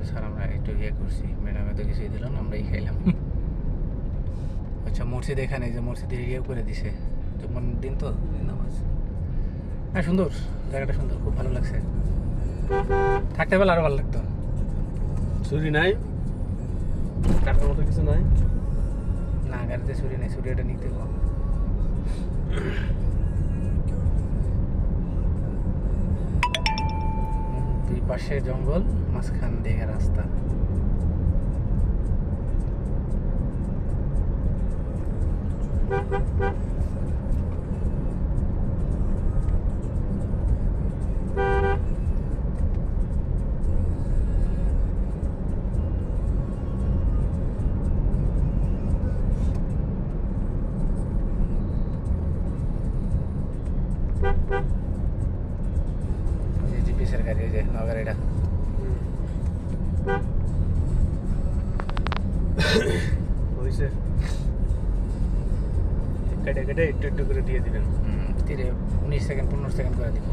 Sir আমরা একটু ইয়ে করছি, ম্যাডামে তো কিছুই দিল না, আমরাই খাইলাম। আচ্ছা মসজিদ এখানে, যে মসজিদের ইয়ে করে দিছে, যখন দিন তো নামাজ। হ্যাঁ সুন্দর, জায়গাটা সুন্দর, খুব ভালো লাগছে। থাকতে পারলে আরও ভালো লাগতো। ছুরি নাই, কাটার মতো কিছু নাই। না গাড়িতে ছুরি নেই, ছুরি এটা নিতে হবে। দুই পাশে জঙ্গল, মাঝখান দিয়ে রাস্তা। জিপিএসের গাড়ি, ওই যে নগাড়িটা। হয়েছে, কেটে কেটে একটু একটু করে দিয়ে দিবেন। 19 সেকেন্ড 15 সেকেন্ড করে দিব।